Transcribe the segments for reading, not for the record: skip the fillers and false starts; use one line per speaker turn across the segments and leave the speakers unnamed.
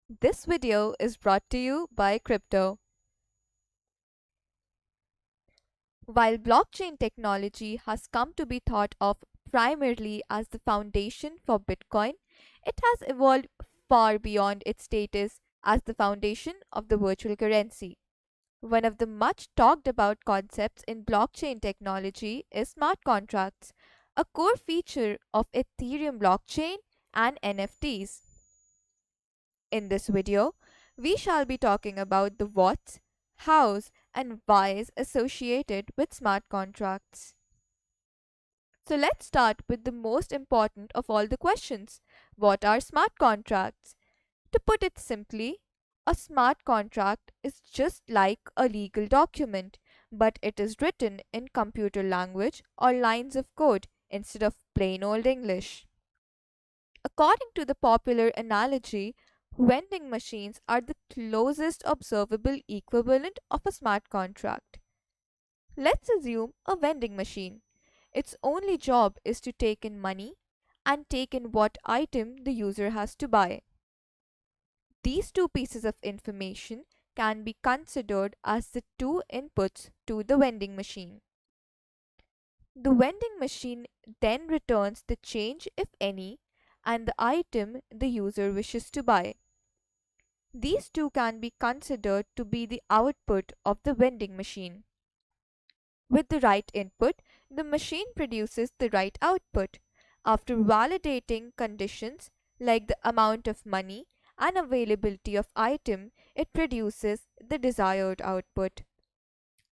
This video is brought to you by Krypto. While blockchain technology has come to be thought of primarily as the foundation for Bitcoin, it has evolved far beyond its status as the foundation of the virtual currency. One of the much talked about concepts in blockchain technology is smart contracts, a core feature of Ethereum blockchain and NFTs. In this video, we shall be talking about the what's, how's, and why's associated with smart contracts. So let's start with the most important of all the questions. What are smart contracts? To put it simply, a smart contract is just like a legal document, but it is written in computer language or lines of code instead of plain old English. According to the popular analogy, vending machines are the closest observable equivalent of a smart contract. Let's assume a vending machine. Its only job is to take in money and take in what item the user has to buy. These two pieces of information can be considered as the two inputs to the vending machine. The vending machine then returns the change, if any, and the item the user wishes to buy. These two can be considered to be the output of the vending machine. With the right input, the machine produces the right output. After validating conditions like the amount of money and availability of item, it produces the desired output.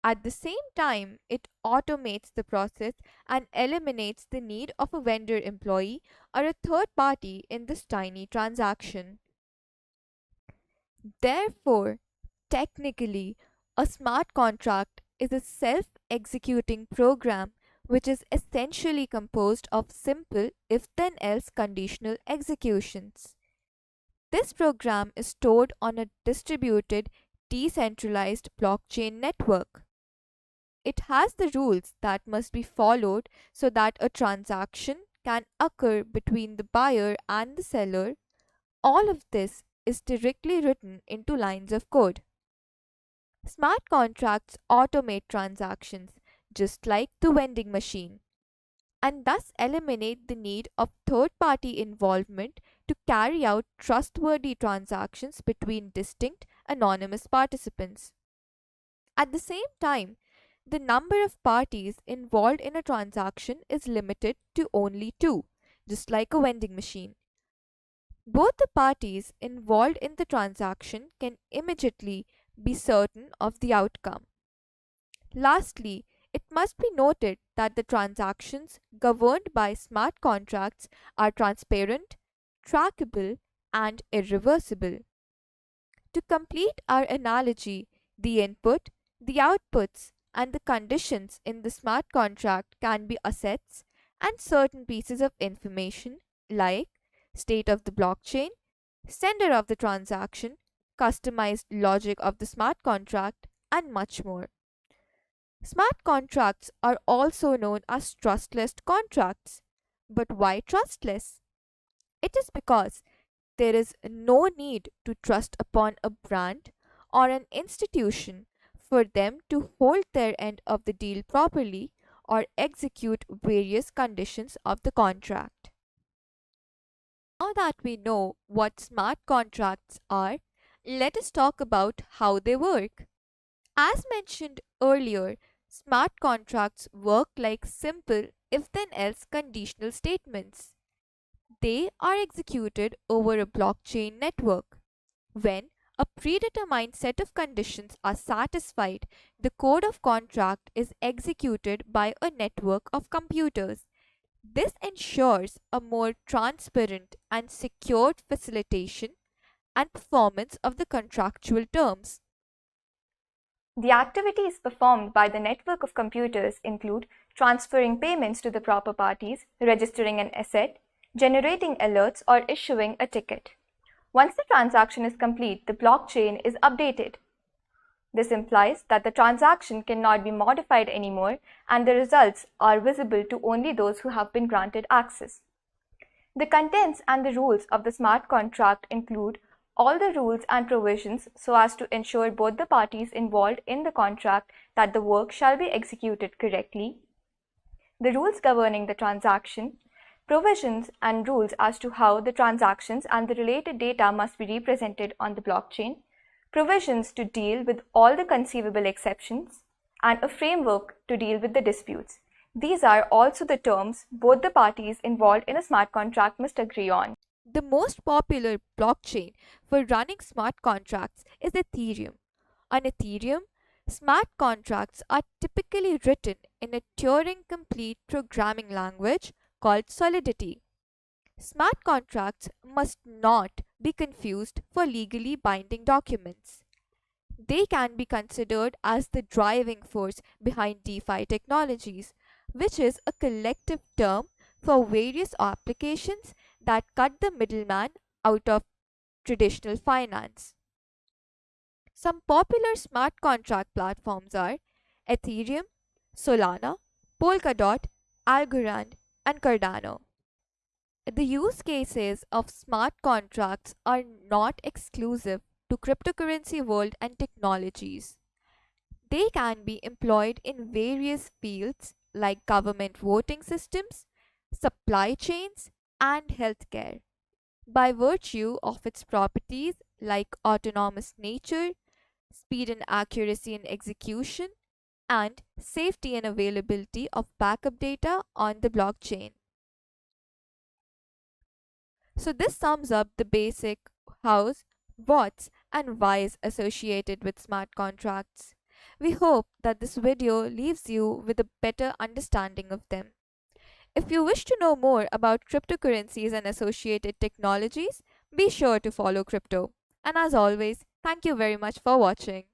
At the same time, it automates the process and eliminates the need of a vendor employee or a third party in this tiny transaction. Therefore, technically, a smart contract is a self executing program which is essentially composed of simple if then else conditional executions. This program is stored on a distributed, decentralized blockchain network. It has the rules that must be followed so that a transaction can occur between the buyer and the seller. All of this is directly written into lines of code. Smart contracts automate transactions, just like the vending machine, and thus eliminate the need of third party involvement to carry out trustworthy transactions between distinct anonymous participants. At the same time, the number of parties involved in a transaction is limited to only two, just like a vending machine. Both the parties involved in the transaction can immediately be certain of the outcome. Lastly, it must be noted that the transactions governed by smart contracts are transparent, trackable, and irreversible. To complete our analogy, the input, the outputs, and the conditions in the smart contract can be assets and certain pieces of information like state of the blockchain, sender of the transaction, customized logic of the smart contract, and much more. Smart contracts are also known as trustless contracts. But why trustless? It is because there is no need to trust upon a brand or an institution for them to hold their end of the deal properly or execute various conditions of the contract. Now that we know what smart contracts are, let us talk about how they work. As mentioned earlier, smart contracts work like simple if then else conditional statements. They are executed over a blockchain network. When a predetermined set of conditions are satisfied, the code of contract is executed by a network of computers. This ensures a more transparent and secured facilitation and performance of the contractual terms. The activities performed by the network of computers include transferring payments to the proper parties, registering an asset, generating alerts, or issuing a ticket. Once the transaction is complete, the blockchain is updated. This implies that the transaction cannot be modified anymore and the results are visible to only those who have been granted access. The contents and the rules of the smart contract include
all the rules and provisions so as to ensure both the parties involved in the contract that the work shall be executed correctly, the rules governing the transaction, provisions and rules as to how the transactions and the related data must be represented on the blockchain, provisions to deal with all the conceivable exceptions, and a framework to deal with the disputes. These are also the terms both the parties involved in a smart contract must agree on.
The most popular blockchain for running smart contracts is Ethereum. On Ethereum, smart contracts are typically written in a Turing complete programming language called Solidity. Smart contracts must not be confused for legally binding documents. They can be considered as the driving force behind DeFi technologies, which is a collective term for various applications that cut the middleman out of traditional finance. Some popular smart contract platforms are Ethereum, Solana, Polkadot, Algorand, and Cardano. The use cases of smart contracts are not exclusive to cryptocurrency world and technologies. They can be employed in various fields like government voting systems, supply chains, and healthcare. By virtue of its properties like autonomous nature, speed and accuracy in execution, and safety and availability of backup data on the blockchain. So, this sums up the basic hows, whats, and whys associated with smart contracts. We hope that this video leaves you with a better understanding of them. If you wish to know more about cryptocurrencies and associated technologies, be sure to follow Crypto. And as always, thank you very much for watching.